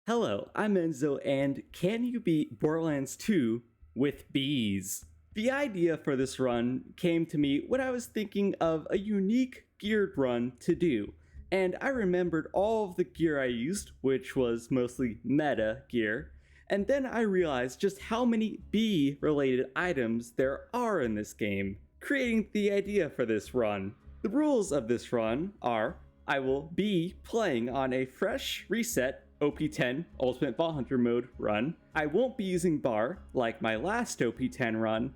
Hello, I'm Enzo, and can you beat Borderlands 2 with bees? The idea for this run came to me when I was thinking of a unique geared run to do, and I remembered all of the gear I used, which was mostly meta gear, and then I realized just how many bee-related items there are in this game, creating the idea for this run. The rules of this run are, I will be playing on a fresh reset OP10 Ultimate Vault Hunter mode run. I won't be using bar like my last OP10 run,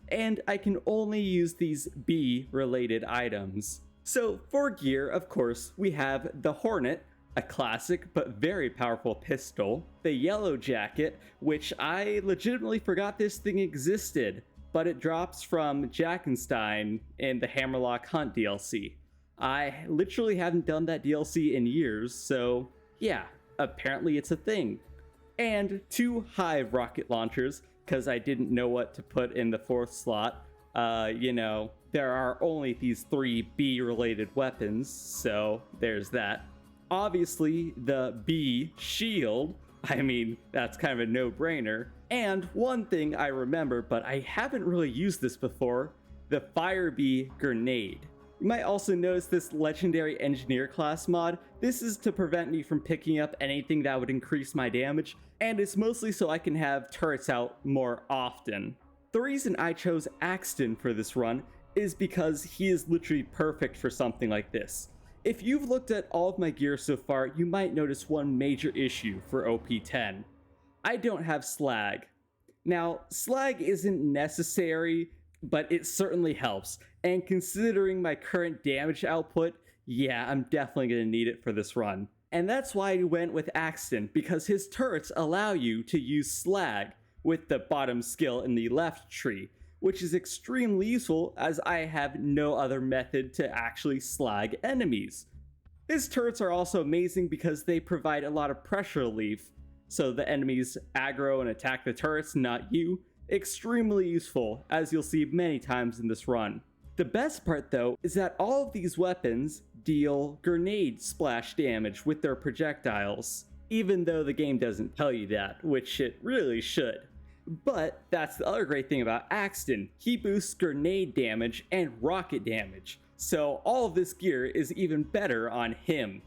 and I can only use these bee related items. So for gear, of course, we have the Hornet, a classic but very powerful pistol, the Yellow Jacket, which I legitimately forgot this thing existed, but it drops from Jackenstein in the Hammerlock Hunt DLC. I literally haven't done that DLC in years, so yeah, apparently it's a thing. And 2 Hive rocket launchers, because I didn't know what to put in the 4th slot. There are only these 3 bee-related weapons, so there's that. Obviously, the bee shield. I mean, that's kind of a no-brainer. And one thing I remember, but I haven't really used this before, the Fire Bee Grenade. You might also notice this Legendary Engineer class mod. This is to prevent me from picking up anything that would increase my damage, and it's mostly so I can have turrets out more often. The reason I chose Axton for this run is because he is literally perfect for something like this. If you've looked at all of my gear so far, you might notice one major issue for OP10. I don't have slag. Now, slag isn't necessary, but it certainly helps. And considering my current damage output, yeah, I'm definitely going to need it for this run. And that's why I went with Axton, because his turrets allow you to use slag with the bottom skill in the left tree, which is extremely useful as I have no other method to actually slag enemies. His turrets are also amazing because they provide a lot of pressure relief, so the enemies aggro and attack the turrets, not you. Extremely useful, as you'll see many times in this run. The best part though is that all of these weapons deal grenade splash damage with their projectiles, even though the game doesn't tell you that, which it really should. But that's the other great thing about Axton. He boosts grenade damage and rocket damage, so all of this gear is even better on him.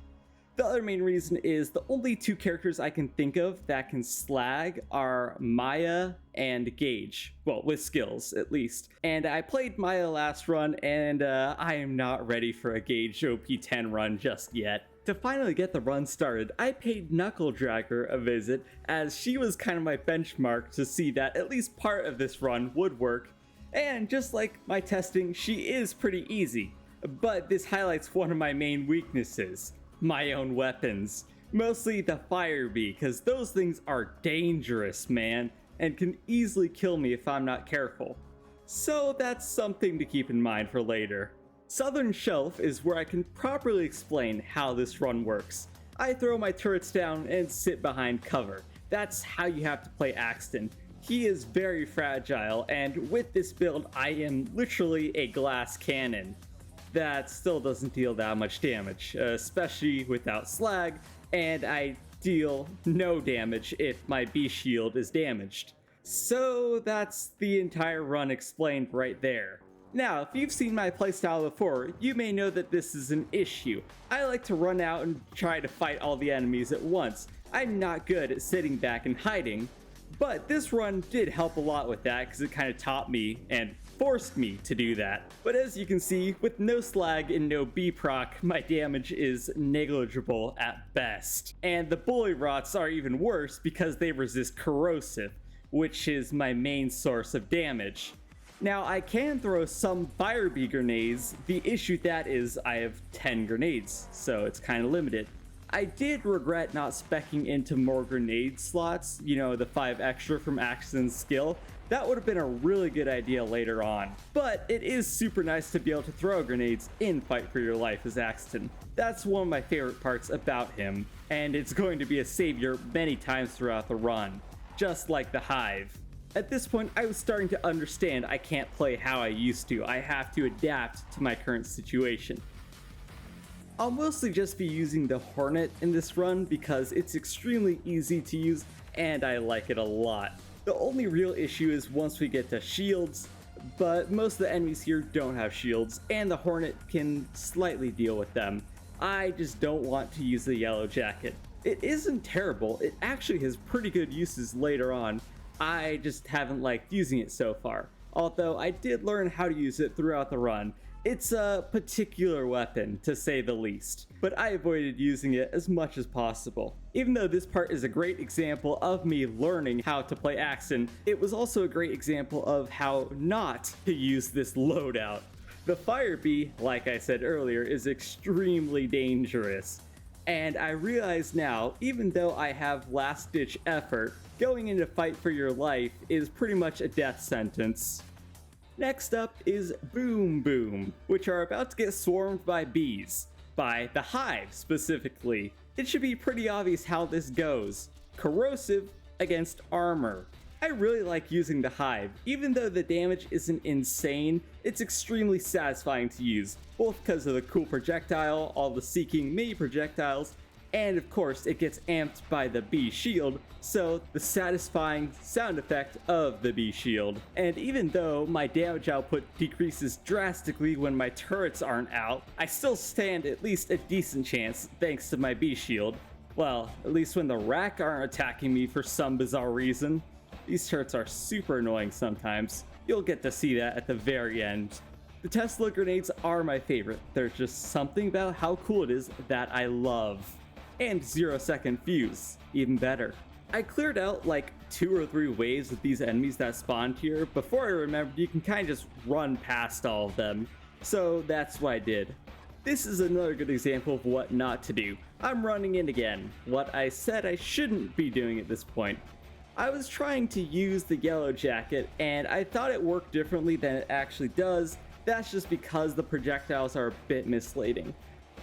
The other main reason is the only 2 characters I can think of that can slag are Maya and Gage. Well, with skills, at least. And I played Maya last run, and I am not ready for a Gage OP10 run just yet. To finally get the run started, I paid Knuckle Dragger a visit, as she was kind of my benchmark to see that at least part of this run would work. And just like my testing, she is pretty easy. But this highlights one of my main weaknesses. My own weapons. Mostly the Fire Bee, because those things are dangerous, man, and can easily kill me if I'm not careful. So that's something to keep in mind for later. Southern Shelf is where I can properly explain how this run works. I throw my turrets down and sit behind cover. That's how you have to play Axton. He is very fragile, and with this build I am literally a glass cannon. That still doesn't deal that much damage, especially without slag, and I deal no damage if my bee shield is damaged. So that's the entire run explained right there. Now, if you've seen my playstyle before, you may know that this is an issue. I like to run out and try to fight all the enemies at once. I'm not good at sitting back and hiding, but this run did help a lot with that because it kind of taught me and forced me to do that. But as you can see, with no slag and no bee proc, my damage is negligible at best. And the bully rots are even worse because they resist corrosive, which is my main source of damage. Now, I can throw some Fire Bee grenades. The issue with that is I have 10 grenades, so it's kind of limited. I did regret not speccing into more grenade slots, the 5 extra from Axton's skill. That would have been a really good idea later on. But it is super nice to be able to throw grenades in Fight for Your Life as Axton. That's one of my favorite parts about him, and it's going to be a savior many times throughout the run, just like the Hive. At this point, I was starting to understand I can't play how I used to. I have to adapt to my current situation. I'll mostly just be using the Hornet in this run because it's extremely easy to use and I like it a lot. The only real issue is once we get to shields, but most of the enemies here don't have shields and the Hornet can slightly deal with them. I just don't want to use the Yellow Jacket. It isn't terrible, it actually has pretty good uses later on. I just haven't liked using it so far, although I did learn how to use it throughout the run. It's a particular weapon, to say the least, but I avoided using it as much as possible. Even though this part is a great example of me learning how to play Axon, it was also a great example of how not to use this loadout. The Fire Bee, like I said earlier, is extremely dangerous. And I realize now, even though I have last-ditch effort, going into fight for your life is pretty much a death sentence. Next up is Boom Boom, which are about to get swarmed by bees. By the Hive, specifically. It should be pretty obvious how this goes. Corrosive against armor. I really like using the Hive. Even though the damage isn't insane, it's extremely satisfying to use, both because of the cool projectile, all the seeking mini projectiles, and of course it gets amped by the bee shield, so the satisfying sound effect of the bee shield. And even though my damage output decreases drastically when my turrets aren't out, I still stand at least a decent chance thanks to my bee shield. Well, at least when the Rack aren't attacking me for some bizarre reason. These turrets are super annoying sometimes. You'll get to see that at the very end. The Tesla grenades are my favorite. There's just something about how cool it is that I love. And 0-second fuse, even better. I cleared out like 2 or 3 waves of these enemies that spawned here before I remembered you can kind of just run past all of them. So that's what I did. This is another good example of what not to do. I'm running in again, what I said I shouldn't be doing at this point. I was trying to use the Yellow Jacket and I thought it worked differently than it actually does. That's just because the projectiles are a bit misleading.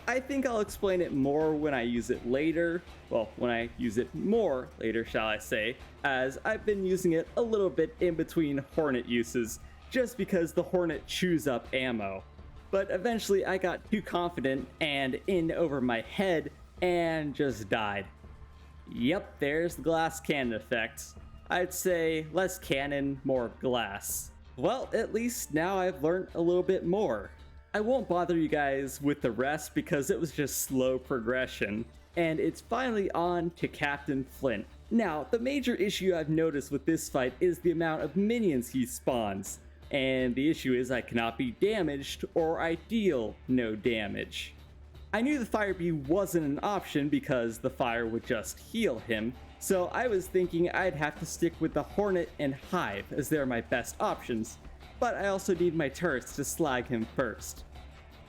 I think I'll explain it more when I use it later. Well, when I use it more later, shall I say, as I've been using it a little bit in between Hornet uses, just because the Hornet chews up ammo. But eventually I got too confident and in over my head and just died. Yep, there's the glass cannon effect. I'd say less cannon, more glass. Well, at least now I've learned a little bit more. I won't bother you guys with the rest because it was just slow progression. And it's finally on to Captain Flint. Now, the major issue I've noticed with this fight is the amount of minions he spawns. And the issue is I cannot be damaged or I deal no damage. I knew the Fire Bee wasn't an option because the fire would just heal him, so I was thinking I'd have to stick with the Hornet and Hive as they're my best options, but I also need my turrets to slag him first.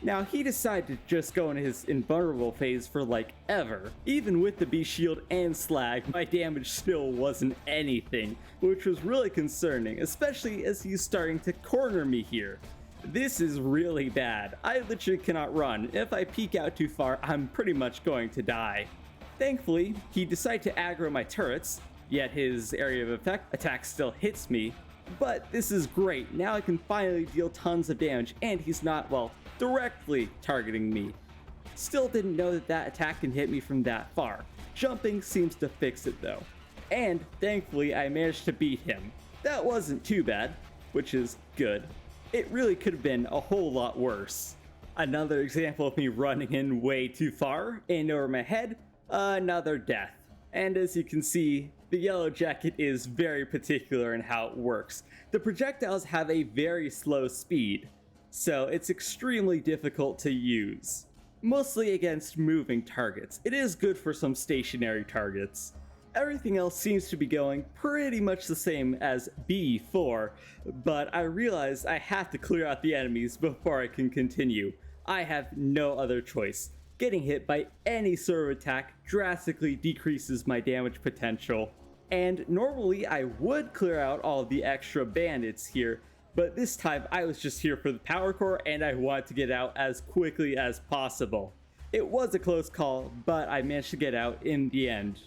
Now he decided to just go into his invulnerable phase for like ever. Even with the bee shield and slag, my damage still wasn't anything, which was really concerning, especially as he's starting to corner me here. This is really bad. I literally cannot run. If I peek out too far, I'm pretty much going to die. Thankfully, he decided to aggro my turrets, yet his area of effect attack still hits me. But this is great. Now I can finally deal tons of damage, and he's not, well, directly targeting me. Still didn't know that that attack can hit me from that far. Jumping seems to fix it though. And thankfully, I managed to beat him. That wasn't too bad, which is good. It really could have been a whole lot worse. Another example of me running in way too far, in over my head, another death. And as you can see, the Yellow Jacket is very particular in how it works. The projectiles have a very slow speed, so it's extremely difficult to use. Mostly against moving targets. It is good for some stationary targets. Everything else seems to be going pretty much the same as B4, but I realize I have to clear out the enemies before I can continue. I have no other choice. Getting hit by any sort of attack drastically decreases my damage potential. And normally I would clear out all of the extra bandits here, but this time I was just here for the power core and I wanted to get out as quickly as possible. It was a close call, but I managed to get out in the end.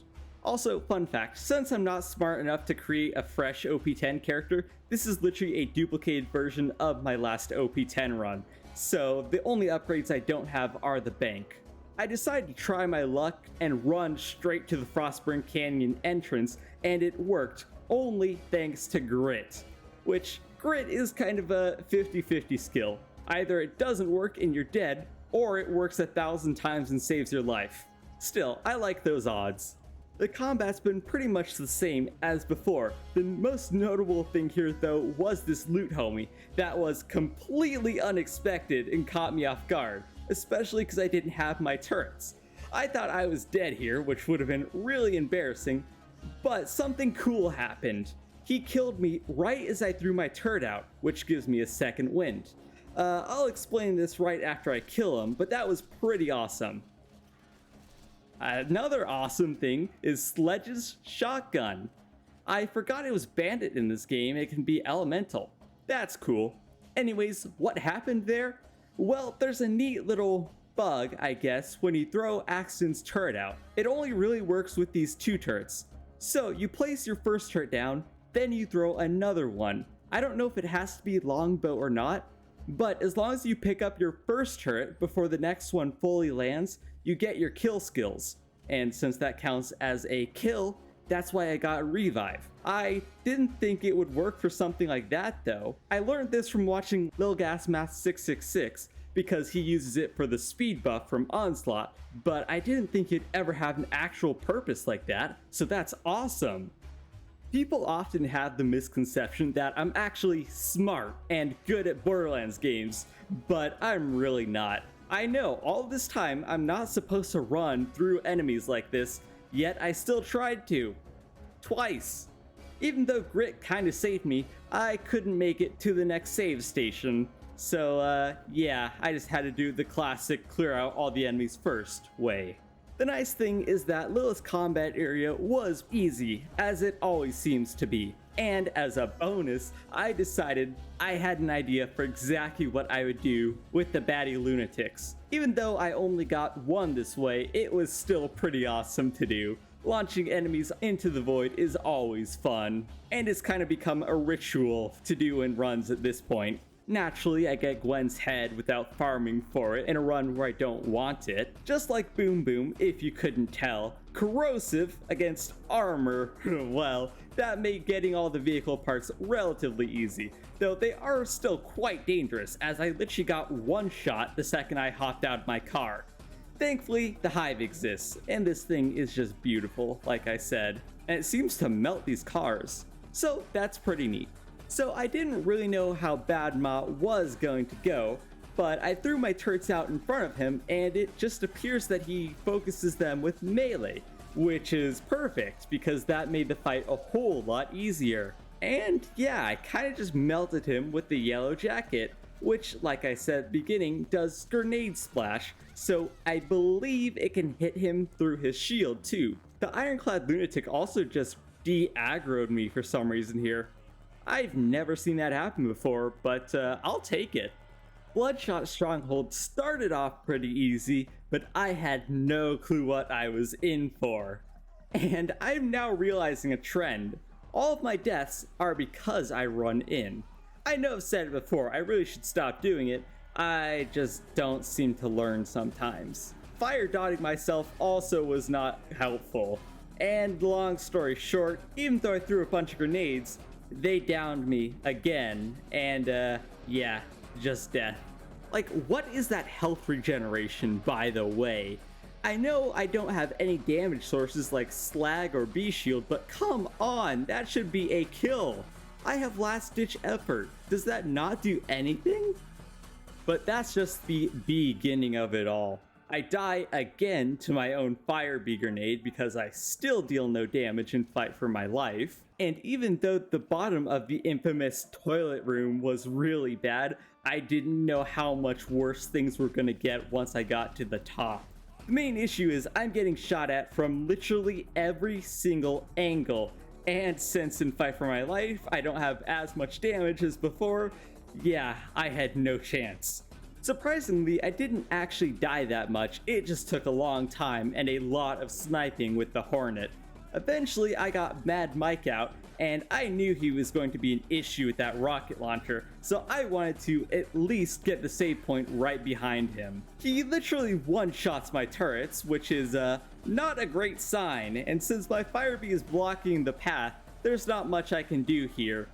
Also, fun fact, since I'm not smart enough to create a fresh OP10 character, this is literally a duplicated version of my last OP10 run. So the only upgrades I don't have are the bank. I decided to try my luck and run straight to the Frostburn Canyon entrance, and it worked, only thanks to grit. Which, grit is kind of a 50-50 skill. Either it doesn't work and you're dead, or it works 1,000 times and saves your life. Still, I like those odds. The combat's been pretty much the same as before. The most notable thing here though was this loot homie that was completely unexpected and caught me off guard, especially because I didn't have my turrets. I thought I was dead here, which would have been really embarrassing, but something cool happened. He killed me right as I threw my turret out, which gives me a second wind. I'll explain this right after I kill him, but that was pretty awesome. Another awesome thing is Sledge's shotgun. I forgot it was bandit in this game. It can be elemental. That's cool. Anyways, what happened there? Well, there's a neat little bug, I guess, when you throw Axton's turret out. It only really works with these 2 turrets. So you place your first turret down, then you throw another one. I don't know if it has to be longbow or not, but as long as you pick up your first turret before the next one fully lands, you get your kill skills. And since that counts as a kill, that's why I got revive. I didn't think it would work for something like that though. I learned this from watching LilGasMath666 because he uses it for the speed buff from Onslaught, but I didn't think it'd ever have an actual purpose like that, so that's awesome. People often have the misconception that I'm actually smart and good at Borderlands games, but I'm really not. I know all this time I'm not supposed to run through enemies like this, yet I still tried to. Twice. Even though grit kinda saved me, I couldn't make it to the next save station. So yeah, I just had to do the classic clear out all the enemies first way. The nice thing is that Lilith's combat area was easy, as it always seems to be. And as a bonus, I decided I had an idea for exactly what I would do with the baddie lunatics. Even though I only got one this way, it was still pretty awesome to do. Launching enemies into the void is always fun, and it's kind of become a ritual to do in runs at this point. Naturally, I get Gwen's head without farming for it in a run where I don't want it. Just like Boom Boom, if you couldn't tell. Corrosive against armor, well, that made getting all the vehicle parts relatively easy, though they are still quite dangerous, as I literally got one shot the second I hopped out of my car. Thankfully, the hive exists, and this thing is just beautiful, like I said, and it seems to melt these cars. So that's pretty neat. So I didn't really know how bad Ma was going to go, but I threw my turrets out in front of him and it just appears that he focuses them with melee, which is perfect because that made the fight a whole lot easier. And yeah, I kind of just melted him with the yellow jacket, which, like I said at the beginning, does grenade splash, so I believe it can hit him through his shield too. The ironclad lunatic also just de-aggroed me for some reason here. I've never seen that happen before, but I'll take it. Bloodshot Stronghold started off pretty easy, but I had no clue what I was in for. And I'm now realizing a trend. All of my deaths are because I run in. I know I've said it before, I really should stop doing it, I just don't seem to learn sometimes. Fire dotting myself also was not helpful. And long story short, even though I threw a bunch of grenades, they downed me again, and yeah, just death. Like, what is that health regeneration, by the way? I know I don't have any damage sources like slag or bee shield, but come on, that should be a kill. I have last ditch effort. Does that not do anything? But that's just the beginning of it all. I die again to my own fire bee grenade because I still deal no damage and fight for my life. And even though the bottom of the infamous toilet room was really bad, I didn't know how much worse things were gonna get once I got to the top. The main issue is I'm getting shot at from literally every single angle. And since in Fight for My Life, I don't have as much damage as before, yeah, I had no chance. Surprisingly, I didn't actually die that much, it just took a long time and a lot of sniping with the Hornet. Eventually, I got Mad Mike out, and I knew he was going to be an issue with that rocket launcher, so I wanted to at least get the save point right behind him. He literally one-shots my turrets, which is not a great sign, and since my fire bee is blocking the path, there's not much I can do here.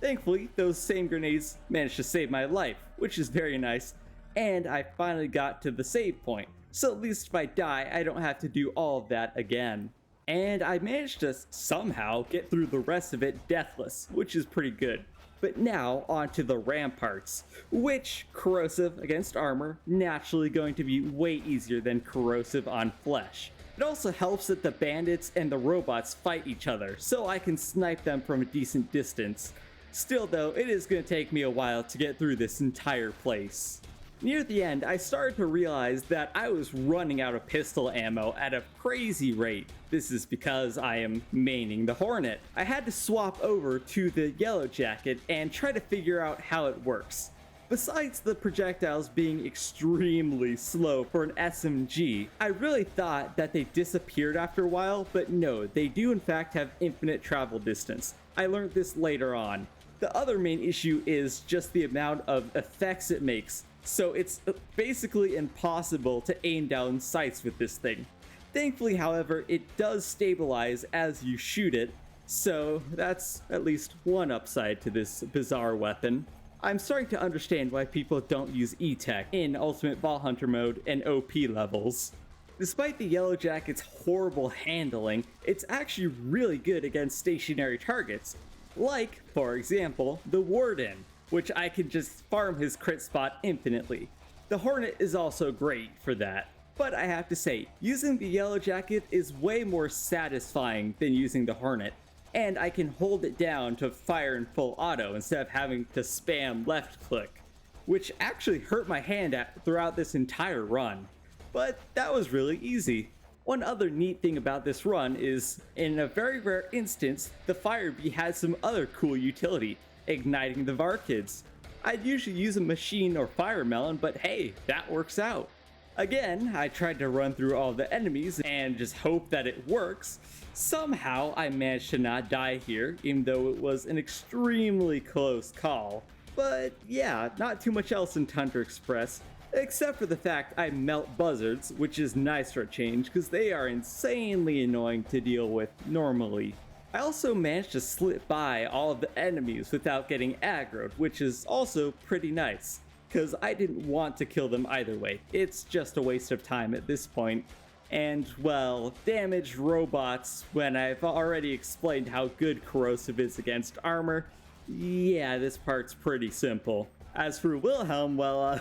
Thankfully, those same grenades managed to save my life, which is very nice, and I finally got to the save point, so at least if I die, I don't have to do all of that again. And I managed to somehow get through the rest of it deathless, which is pretty good. But now onto the ramparts, which corrosive against armor, naturally going to be way easier than corrosive on flesh. It also helps that the bandits and the robots fight each other, so I can snipe them from a decent distance. Still though, it is going to take me a while to get through this entire place. Near the end, I started to realize that I was running out of pistol ammo at a crazy rate. This is because I am maining the Hornet. I had to swap over to the Yellow Jacket and try to figure out how it works. Besides the projectiles being extremely slow for an SMG, I really thought that they disappeared after a while, but no, they do in fact have infinite travel distance. I learned this later on. The other main issue is just the amount of effects it makes. So it's basically impossible to aim down sights with this thing. Thankfully, however, it does stabilize as you shoot it, so that's at least one upside to this bizarre weapon. I'm starting to understand why people don't use E-Tech in Ultimate Ball Hunter mode and OP levels. Despite the Yellow Jacket's horrible handling, it's actually really good against stationary targets, like, for example, the Warden, which I can just farm his crit spot infinitely. The Hornet is also great for that. But I have to say, using the Yellow Jacket is way more satisfying than using the Hornet, and I can hold it down to fire in full auto instead of having to spam left click, which actually hurt my hand throughout this entire run. But that was really easy. One other neat thing about this run is, in a very rare instance, the Fire Bee has some other cool utility. Igniting the Varkids. I'd usually use a machine or fire melon, but hey, that works out. Again, I tried to run through all the enemies and just hope that it works. Somehow I managed to not die here, even though it was an extremely close call. But yeah, not too much else in Tundra Express, except for the fact I melt buzzards, which is nice for a change because they are insanely annoying to deal with normally. I also managed to slip by all of the enemies without getting aggroed, which is also pretty nice, because I didn't want to kill them either way. It's just a waste of time at this point. And, well, damaged robots, when I've already explained how good corrosive is against armor, yeah, this part's pretty simple. As for Wilhelm, well,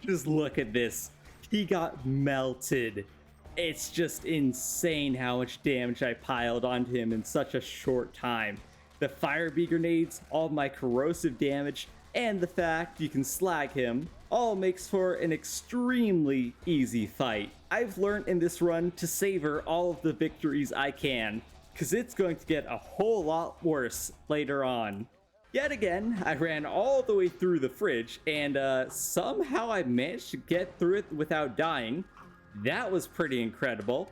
just look at this. He got melted. It's just insane how much damage I piled onto him in such a short time. The fire bee grenades, all my corrosive damage, and the fact you can slag him all makes for an extremely easy fight. I've learned in this run to savor all of the victories I can, because it's going to get a whole lot worse later on. Yet again, I ran all the way through the fridge, and somehow I managed to get through it without dying. That was pretty incredible.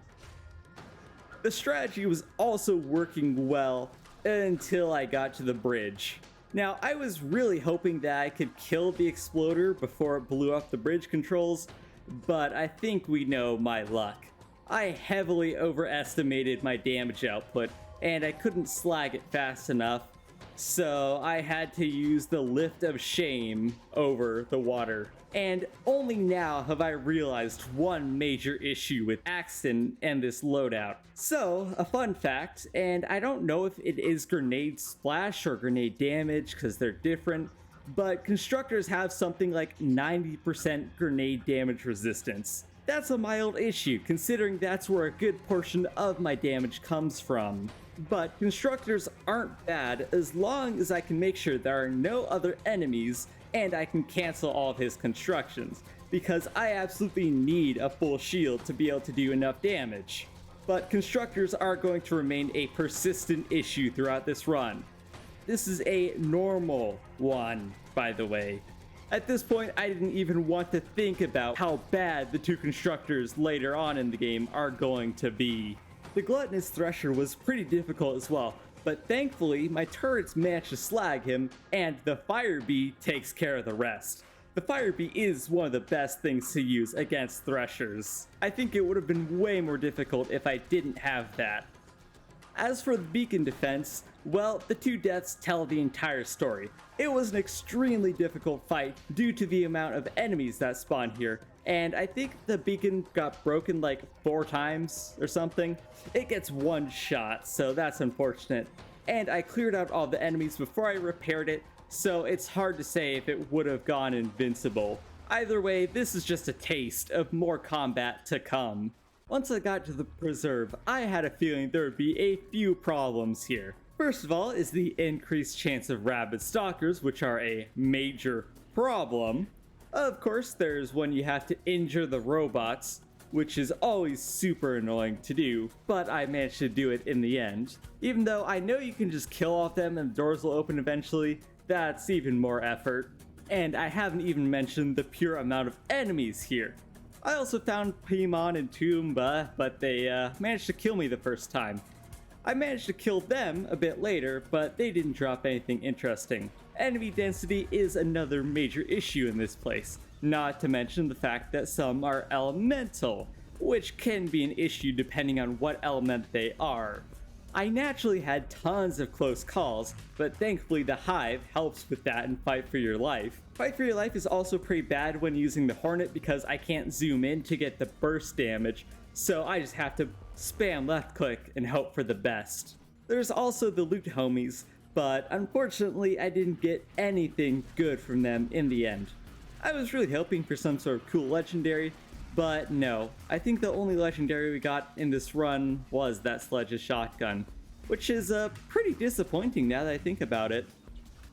The strategy was also working well until I got to the bridge. Now, I was really hoping that I could kill the exploder before it blew up the bridge controls, but I think we know my luck. I heavily overestimated my damage output, and I couldn't slag it fast enough, so I had to use the lift of shame over the water. And only now have I realized one major issue with Axton and this loadout. So, a fun fact, and I don't know if it is grenade splash or grenade damage because they're different, but constructors have something like 90% grenade damage resistance. That's a mild issue, considering that's where a good portion of my damage comes from. But constructors aren't bad as long as I can make sure there are no other enemies and I can cancel all of his constructions, because I absolutely need a full shield to be able to do enough damage. But constructors are going to remain a persistent issue throughout this run. This is a normal one, by the way. At this point, I didn't even want to think about how bad the two constructors later on in the game are going to be. The Gluttonous Thresher was pretty difficult as well, but thankfully my turrets managed to slag him, and the fire bee takes care of the rest. The fire bee is one of the best things to use against threshers. I think it would have been way more difficult if I didn't have that. As for the beacon defense, well, the 2 deaths tell the entire story. It was an extremely difficult fight due to the amount of enemies that spawn here, and I think the beacon got broken like 4 times or something. It gets 1 shot, so that's unfortunate. And I cleared out all the enemies before I repaired it, so it's hard to say if it would have gone invincible. Either way, this is just a taste of more combat to come. Once I got to the preserve, I had a feeling there would be a few problems here. First of all is the increased chance of rabid stalkers, which are a major problem. Of course, there's when you have to injure the robots, which is always super annoying to do, but I managed to do it in the end. Even though I know you can just kill off them and the doors will open eventually, that's even more effort. And I haven't even mentioned the pure amount of enemies here. I also found Paimon and Toomba, but they managed to kill me the first time. I managed to kill them a bit later, but they didn't drop anything interesting. Enemy density is another major issue in this place, not to mention the fact that some are elemental, which can be an issue depending on what element they are. I naturally had tons of close calls, but thankfully the Hive helps with that in Fight for Your Life. Fight for Your Life is also pretty bad when using the Hornet because I can't zoom in to get the burst damage, so I just have to spam left click and hope for the best. There's also the loot homies, but unfortunately I didn't get anything good from them in the end. I was really hoping for some sort of cool legendary, but no, I think the only legendary we got in this run was that Sledge's shotgun, which is pretty disappointing now that I think about it.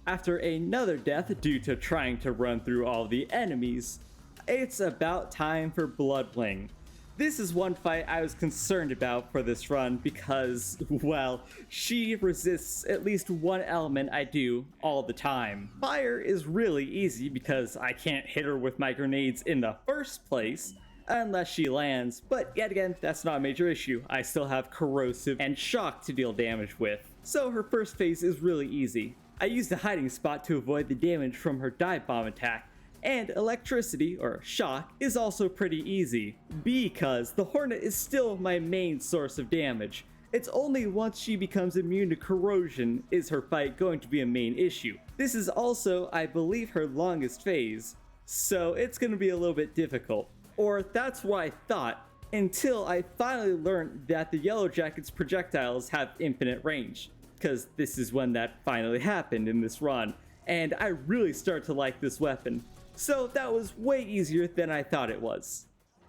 After another death due to trying to run through all the enemies, it's about time for Bloodling. This is one fight I was concerned about for this run because, well, she resists at least one element I do all the time. Fire is really easy because I can't hit her with my grenades in the first place, unless she lands, but yet again, that's not a major issue. I still have corrosive and shock to deal damage with, so her first phase is really easy. I used a hiding spot to avoid the damage from her dive bomb attack, and electricity, or shock, is also pretty easy, because the Hornet is still my main source of damage. It's only once she becomes immune to corrosion is her fight going to be a main issue. This is also, I believe, her longest phase, so it's going to be a little bit difficult. Or that's what I thought, until I finally learned that the Yellow Jacket's projectiles have infinite range, because this is when that finally happened in this run, and I really start to like this weapon. So that was way easier than I thought it was.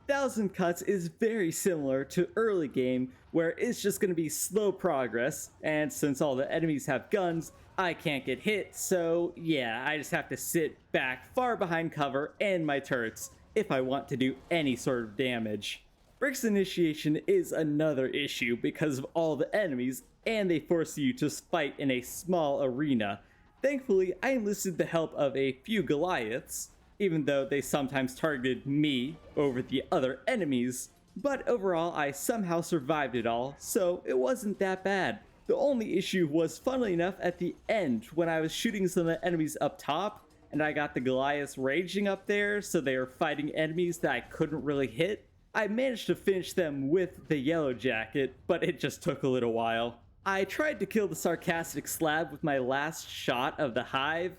Thousand Cuts is very similar to early game, where it's just going to be slow progress, and since all the enemies have guns, I can't get hit, so yeah, I just have to sit back far behind cover and my turrets if I want to do any sort of damage. Brick's initiation is another issue because of all the enemies, and they force you to fight in a small arena. Thankfully, I enlisted the help of a few Goliaths, even though they sometimes targeted me over the other enemies, but overall I somehow survived it all, so it wasn't that bad. The only issue was, funnily enough, at the end when I was shooting some of the enemies up top, and I got the Goliaths raging up there, so they were fighting enemies that I couldn't really hit. I managed to finish them with the Yellow Jacket, but it just took a little while. I tried to kill the Sarcastic Slab with my last shot of the Hive,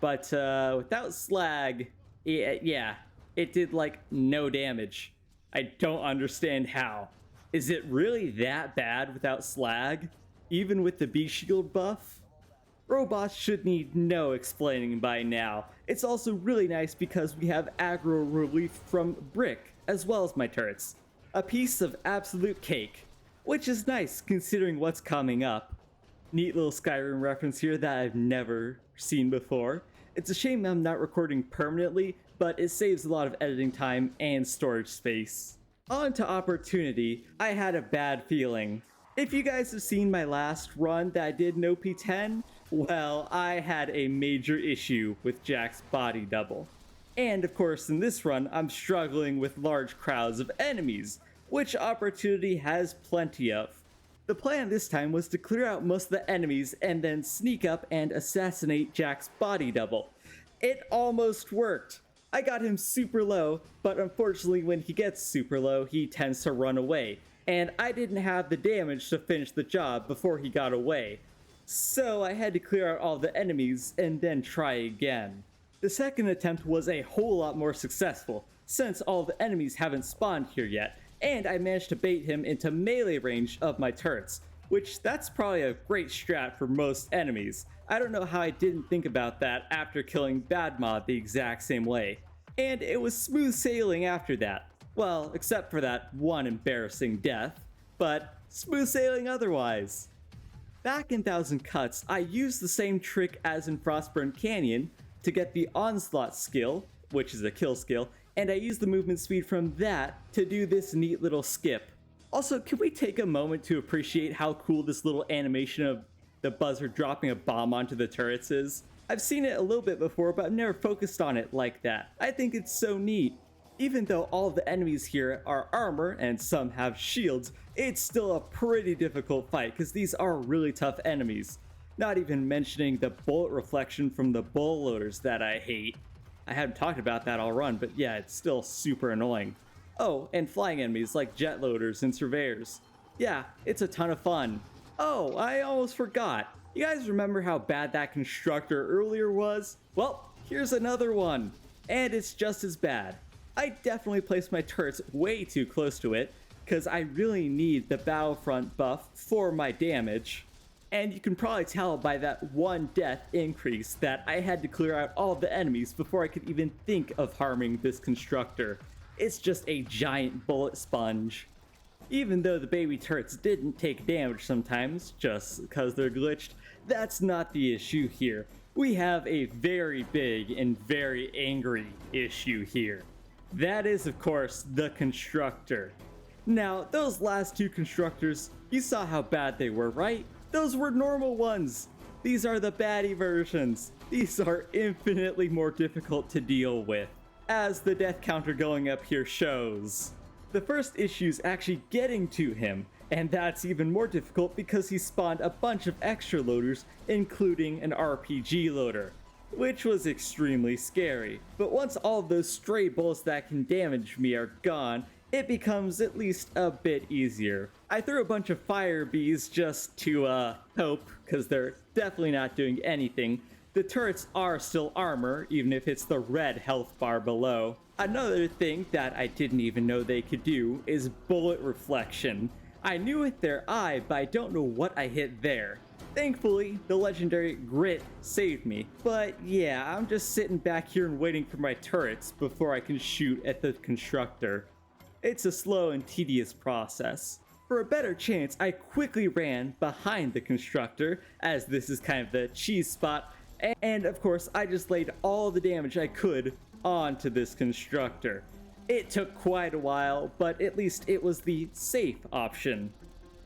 but without Slag, yeah, it did like no damage. I don't understand how. Is it really that bad without Slag, even with the Bee Shield buff? Robots should need no explaining by now. It's also really nice because we have aggro relief from Brick, as well as my turrets. A piece of absolute cake, which is nice considering what's coming up. Neat little Skyrim reference here that I've never seen before. It's a shame I'm not recording permanently, but it saves a lot of editing time and storage space. On to Opportunity, I had a bad feeling. If you guys have seen my last run that I did in OP10, well, I had a major issue with Jack's body double. And of course in this run, I'm struggling with large crowds of enemies, which Opportunity has plenty of. The plan this time was to clear out most of the enemies and then sneak up and assassinate Jack's body double. It almost worked. I got him super low, but unfortunately when he gets super low, he tends to run away, and I didn't have the damage to finish the job before he got away. So I had to clear out all the enemies and then try again. The second attempt was a whole lot more successful, since all the enemies haven't spawned here yet, and I managed to bait him into melee range of my turrets, which that's probably a great strat for most enemies. I don't know how I didn't think about that after killing Badmod the exact same way. And it was smooth sailing after that. Well, except for that one embarrassing death, but smooth sailing otherwise. Back in Thousand Cuts, I used the same trick as in Frostburn Canyon to get the Onslaught skill, which is a kill skill, and I used the movement speed from that to do this neat little skip. Also, can we take a moment to appreciate how cool this little animation of the buzzard dropping a bomb onto the turrets is? I've seen it a little bit before, but I've never focused on it like that. I think it's so neat. Even though all of the enemies here are armor and some have shields, it's still a pretty difficult fight because these are really tough enemies. Not even mentioning the bullet reflection from the bull loaders that I hate. I haven't talked about that all run, but yeah, it's still super annoying. Oh, and flying enemies like jet loaders and surveyors. Yeah, it's a ton of fun. Oh, I almost forgot. You guys remember how bad that constructor earlier was? Well, here's another one. And it's just as bad. I definitely placed my turrets way too close to it, because I really need the Battlefront buff for my damage. And you can probably tell by that one death increase that I had to clear out all the enemies before I could even think of harming this constructor. It's just a giant bullet sponge. Even though the baby turrets didn't take damage sometimes, just because they're glitched, that's not the issue here. We have a very big and very angry issue here. That is, of course, the constructor. Now, those last two constructors, you saw how bad they were, right? Those were normal ones. These are the baddie versions. These are infinitely more difficult to deal with, as the death counter going up here shows. The first issue is actually getting to him, and that's even more difficult because he spawned a bunch of extra loaders, including an RPG loader, which was extremely scary. But once all of those stray bullets that can damage me are gone, it becomes at least a bit easier. I threw a bunch of fire bees just to hope, because they're definitely not doing anything. The turrets are still armor, even if it's the red health bar below. Another thing that I didn't even know they could do is bullet reflection. I knew with their eye, but I don't know what I hit there. Thankfully, the legendary Grit saved me. But yeah, I'm just sitting back here and waiting for my turrets before I can shoot at the constructor. It's a slow and tedious process. For a better chance, I quickly ran behind the constructor, as this is kind of the cheese spot, and of course I just laid all the damage I could onto this constructor. It took quite a while, but at least it was the safe option.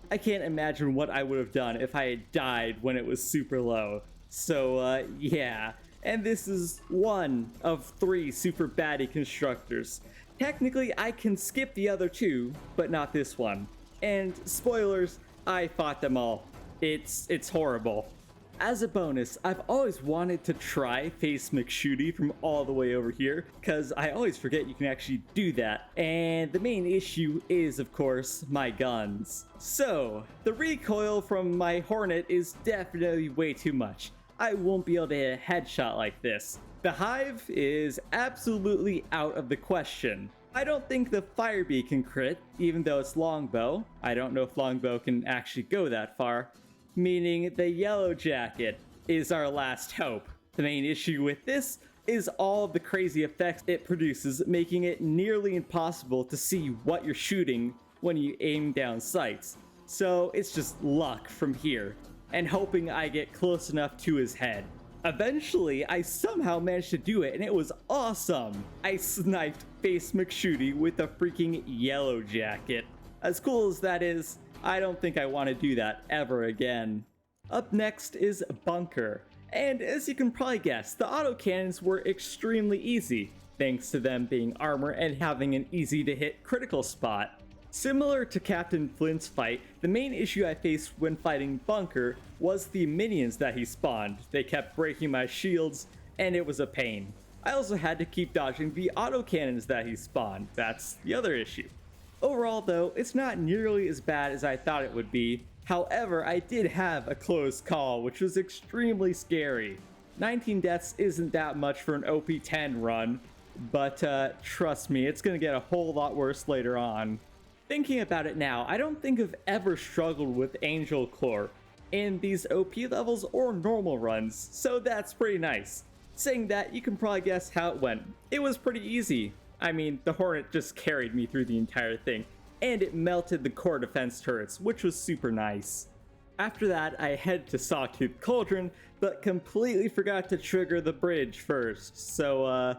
I can't imagine what I would have done if I had died when it was super low. So yeah, and this is one of 3 super baddie constructors. Technically, I can skip the other 2, but not this one. And spoilers, I fought them all. It's horrible. As a bonus, I've always wanted to try Face McShooty from all the way over here, because I always forget you can actually do that. And the main issue is, of course, my guns. So, the recoil from my Hornet is definitely way too much. I won't be able to hit a headshot like this. The Hive is absolutely out of the question. I don't think the Firebee can crit, even though it's Longbow. I don't know if Longbow can actually go that far. Meaning the Yellow Jacket is our last hope. The main issue with this is all of the crazy effects it produces, making it nearly impossible to see what you're shooting when you aim down sights. So it's just luck from here, and hoping I get close enough to his head. Eventually, I somehow managed to do it, and it was awesome! I sniped Face McShooty with a freaking Yellow Jacket. As cool as that is, I don't think I want to do that ever again. Up next is Bunker, and as you can probably guess, the autocannons were extremely easy, thanks to them being armor and having an easy to hit critical spot. Similar to Captain Flint's fight, the main issue I faced when fighting Bunker was the minions that he spawned. They kept breaking my shields, and it was a pain. I also had to keep dodging the autocannons that he spawned. That's the other issue. Overall though, it's not nearly as bad as I thought it would be. However, I did have a close call, which was extremely scary. 19 deaths isn't that much for an OP 10 run, but trust me, it's gonna get a whole lot worse later on. Thinking about it now, I don't think I've ever struggled with Angel Core in these OP levels or normal runs, so that's pretty nice. Saying that, you can probably guess how it went. It was pretty easy. I mean, the Hornet just carried me through the entire thing, and it melted the core defense turrets, which was super nice. After that, I headed to Sawtooth Cauldron, but completely forgot to trigger the bridge first, so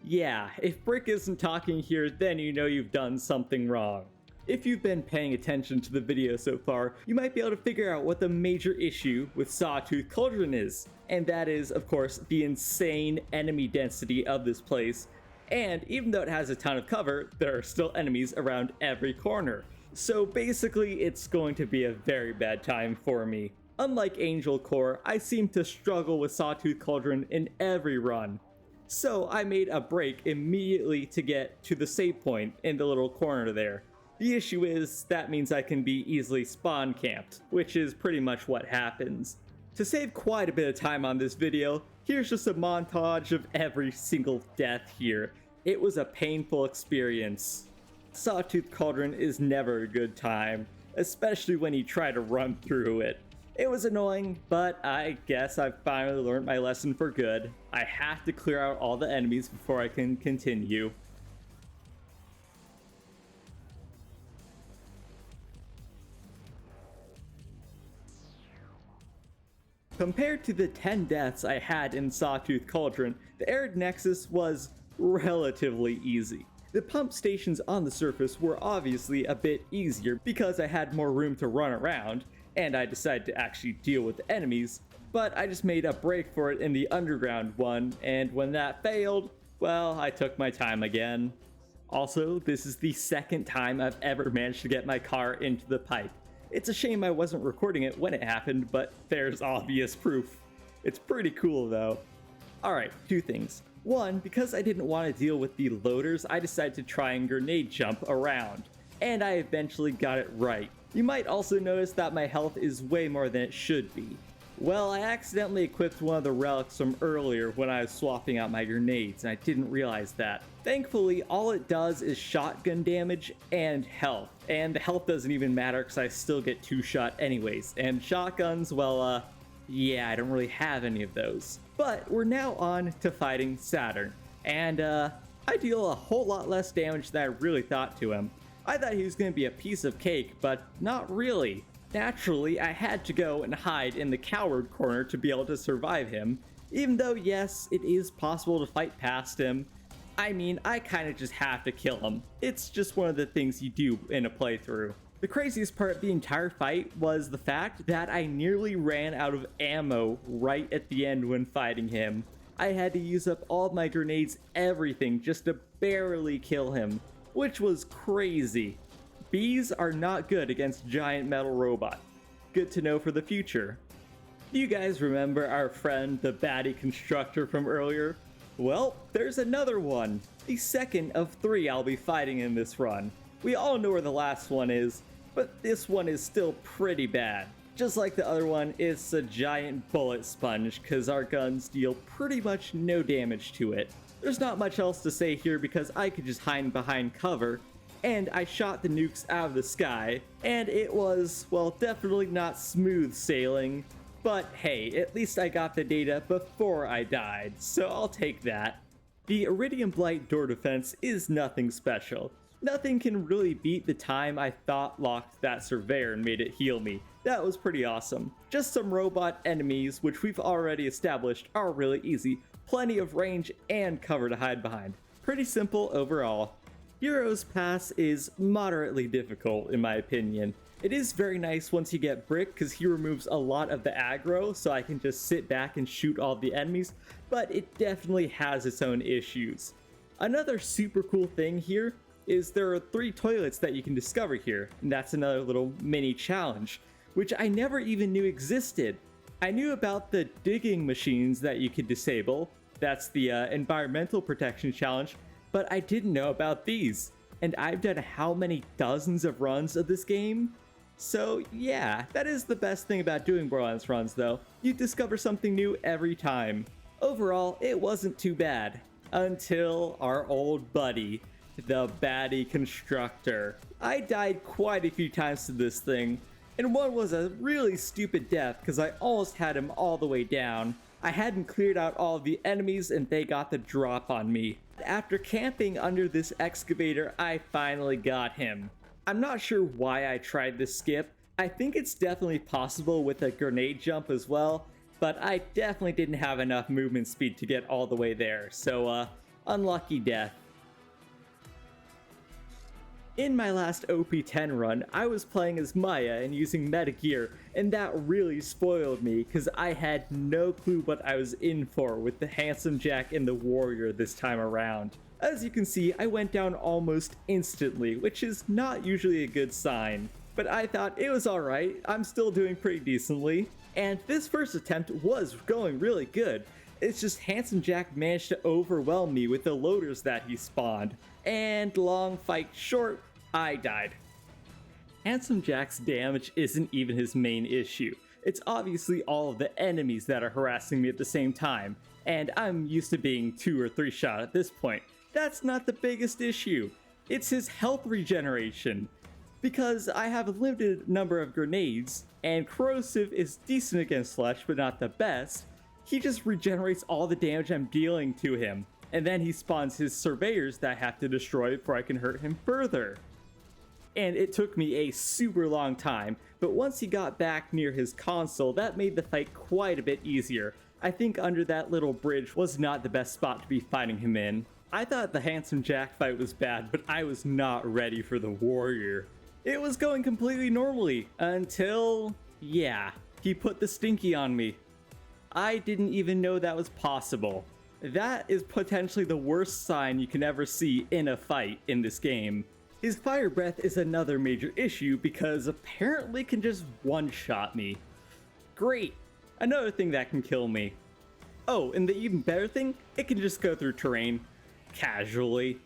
yeah, if Brick isn't talking here, then you know you've done something wrong. If you've been paying attention to the video so far, you might be able to figure out what the major issue with Sawtooth Cauldron is. And that is, of course, the insane enemy density of this place. And even though it has a ton of cover, there are still enemies around every corner. So basically, it's going to be a very bad time for me. Unlike Angel Core, I seem to struggle with Sawtooth Cauldron in every run. So I made a break immediately to get to the save point in the little corner there. The issue is, that means I can be easily spawn camped, which is pretty much what happens. To save quite a bit of time on this video, here's just a montage of every single death here. It was a painful experience. Sawtooth Cauldron is never a good time, especially when you try to run through it. It was annoying, but I guess I've finally learned my lesson for good. I have to clear out all the enemies before I can continue. Compared to the 10 deaths I had in Sawtooth Cauldron, the Arid Nexus was relatively easy. The pump stations on the surface were obviously a bit easier because I had more room to run around, and I decided to actually deal with the enemies, but I just made a break for it in the underground one, and when that failed, well, I took my time again. Also, this is the second time I've ever managed to get my car into the pipe. It's a shame I wasn't recording it when it happened, but there's obvious proof. It's pretty cool though. Alright, two things. One, because I didn't want to deal with the loaders, I decided to try and grenade jump around. And I eventually got it right. You might also notice that my health is way more than it should be. Well, I accidentally equipped one of the relics from earlier when I was swapping out my grenades, and I didn't realize that. Thankfully, all it does is shotgun damage and health. And the health doesn't even matter because I still get 2-shot anyways. And shotguns, well, yeah, I don't really have any of those. But we're now on to fighting Saturn. And, I deal a whole lot less damage than I really thought to him. I thought he was going to be a piece of cake, but not really. Naturally, I had to go and hide in the coward corner to be able to survive him. Even though, yes, it is possible to fight past him. I mean, I kind of just have to kill him. It's just one of the things you do in a playthrough. The craziest part of the entire fight was the fact that I nearly ran out of ammo right at the end when fighting him. I had to use up all of my grenades, everything, just to barely kill him, which was crazy. Bees are not good against giant metal robot. Good to know for the future. Do you guys remember our friend, the baddie constructor from earlier? Well, there's another one. The second of 3 I'll be fighting in this run. We all know where the last one is, but this one is still pretty bad. Just like the other one, it's a giant bullet sponge because our guns deal pretty much no damage to it. There's not much else to say here because I could just hide behind cover, and I shot the nukes out of the sky, and it was, well, definitely not smooth sailing, but hey, at least I got the data before I died, so I'll take that. The Iridium Blight door defense is nothing special. Nothing can really beat the time I thought locked that surveyor and made it heal me. That was pretty awesome. Just some robot enemies, which we've already established are really easy, plenty of range and cover to hide behind. Pretty simple overall. Hero's Pass is moderately difficult in my opinion. It is very nice once you get Brick because he removes a lot of the aggro so I can just sit back and shoot all the enemies, but it definitely has its own issues. Another super cool thing here is there are 3 toilets that you can discover here, and that's another little mini challenge, which I never even knew existed. I knew about the digging machines that you could disable, that's the environmental protection challenge, but I didn't know about these. And I've done how many dozens of runs of this game? So yeah, that is the best thing about doing Borderlands runs though. You discover something new every time. Overall, it wasn't too bad. Until our old buddy, the baddie constructor. I died quite a few times to this thing, and one was a really stupid death because I almost had him all the way down. I hadn't cleared out all of the enemies and they got the drop on me. After camping under this excavator, I finally got him. I'm not sure why I tried this skip. I think it's definitely possible with a grenade jump as well, but I definitely didn't have enough movement speed to get all the way there, so unlucky death. In my last OP10 run, I was playing as Maya and using meta gear, and that really spoiled me because I had no clue what I was in for with the Handsome Jack and the Warrior this time around. As you can see, I went down almost instantly, which is not usually a good sign. But I thought it was alright, I'm still doing pretty decently. And this first attempt was going really good. It's just Handsome Jack managed to overwhelm me with the loaders that he spawned. And long fight short, I died. Handsome Jack's damage isn't even his main issue. It's obviously all of the enemies that are harassing me at the same time, and I'm used to being 2 or 3 shot at this point. That's not the biggest issue. It's his health regeneration. Because I have a limited number of grenades, and corrosive is decent against flesh but not the best, he just regenerates all the damage I'm dealing to him. And then he spawns his surveyors that I have to destroy before I can hurt him further. And it took me a super long time, but once he got back near his console, that made the fight quite a bit easier. I think under that little bridge was not the best spot to be fighting him in. I thought the Handsome Jack fight was bad, but I was not ready for the Warrior. It was going completely normally, until, yeah, he put the stinky on me. I didn't even know that was possible. That is potentially the worst sign you can ever see in a fight in this game. His fire breath is another major issue because apparently can just one-shot me. Great! Another thing that can kill me. Oh, and the even better thing, it can just go through terrain casually.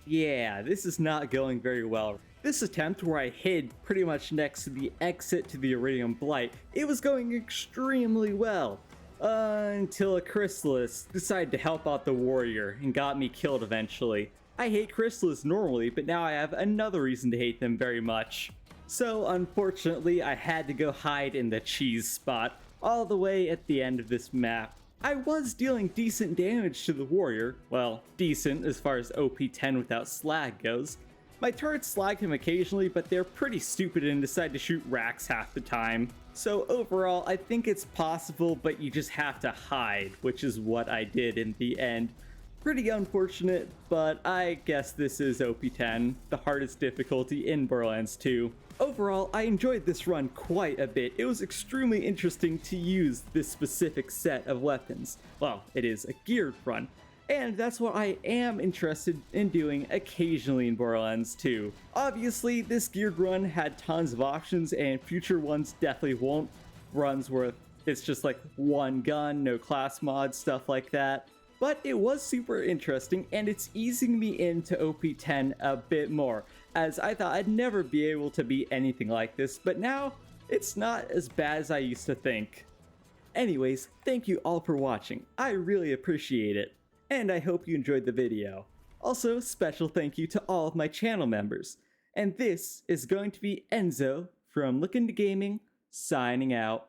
Yeah, this is not going very well. This attempt where I hid pretty much next to the exit to the Iridium Blight, it was going extremely well. Until a Chrysalis decided to help out the Warrior and got me killed eventually. I hate Chrysalis normally, but now I have another reason to hate them very much. So unfortunately, I had to go hide in the cheese spot, all the way at the end of this map. I was dealing decent damage to the Warrior, well, decent as far as OP10 without slag goes. My turrets slag him occasionally, but they're pretty stupid and decide to shoot racks half the time. So overall, I think it's possible, but you just have to hide, which is what I did in the end. Pretty unfortunate, but I guess this is OP10, the hardest difficulty in Borderlands 2. Overall, I enjoyed this run quite a bit. It was extremely interesting to use this specific set of weapons. Well, it is a geared run. And that's what I am interested in doing occasionally in Borderlands 2. Obviously, this geared run had tons of options, and future ones definitely won't. Runs where it's just like one gun, no class mods, stuff like that. But it was super interesting, and it's easing me into OP10 a bit more, as I thought I'd never be able to beat anything like this, but now it's not as bad as I used to think. Anyways, thank you all for watching. I really appreciate it. And I hope you enjoyed the video. Also, special thank you to all of my channel members. And this is going to be Enzo from LookIntoGaming, signing out.